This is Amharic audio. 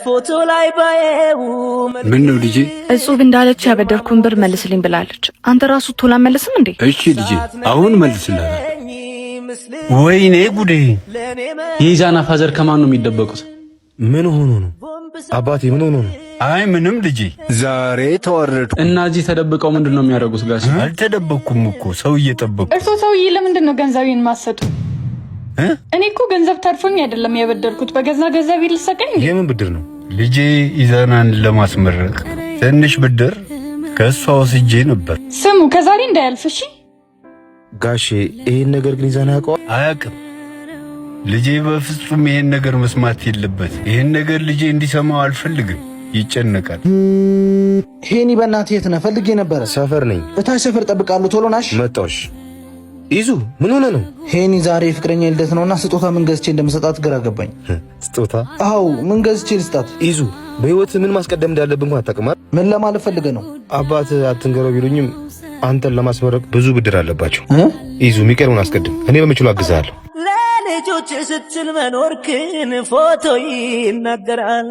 ፎቶ ላይ ባየው ምን ነው ልጄ? እጹብ እንዳለች ያበደርኩን ብር መልስልኝ ብላለች። አንተ ራሱ ቶሎ መልስም እንዴ? እሺ ልጄ አሁን መልስልኝ። ወይኔ ጉዴ! የኢዛና ፋዘር ከማን ነው የሚደበቁት? ምን ሆኖ ነው አባቴ? ምን ሆኖ ነው? አይ ምንም ልጄ፣ ዛሬ ተዋረድኩ እና እዚህ ተደብቀው ምንድነው የሚያደርጉት? ጋሽ አልተደበኩም እኮ ሰው እየጠበቁ። እርሶ ሰውዬ ለምንድን ነው ገንዘቤን ማሰጡ? እኔ እኮ ገንዘብ ተርፎኝ አይደለም ያበደርኩት፣ በገዛ ገንዘቤ ልሰቀኝ። የምን ብድር ነው ልጄ? ኢዛናን ለማስመረቅ ትንሽ ብድር ከሷ ወስጄ ነበር። ስሙ ከዛሬ እንዳያልፍ እሺ? ጋሼ ይሄን ነገር ግን ኢዛና ያውቀዋል? አያውቅም። ልጄ በፍጹም ይሄን ነገር መስማት የለበት። ይሄን ነገር ልጄ እንዲሰማው አልፈልግም። ይጨነቃል። ሄኒ በእናትህ የት ነህ? ፈልጌ ነበረ። ሰፈር ነኝ። እታች ሰፈር ጠብቃለሁ። ቶሎ ናሽ። መጣሽ። ይዙ ምን ሆነ ነው? ሄኒ ዛሬ ፍቅረኛ ልደት ነውና ስጦታ ምን ገዝቼ እንደምሰጣት ግራ ገባኝ። ስጦታ? አዎ ምን ገዝቼ ልስጣት? ይዙ በህይወት ምን ማስቀደም እንዳለብን እንኳን አታውቅም። ምን ለማለት ፈልገህ ነው? አባት አትንገረው ቢሉኝም አንተን ለማስመረቅ ብዙ ብድር አለባቸው። ይዙ የሚቀርቡን አስቀድም፣ እኔ በምችለው አግዛለሁ። ለልጆች ስትል መኖርክን ፎቶ ይናገራል።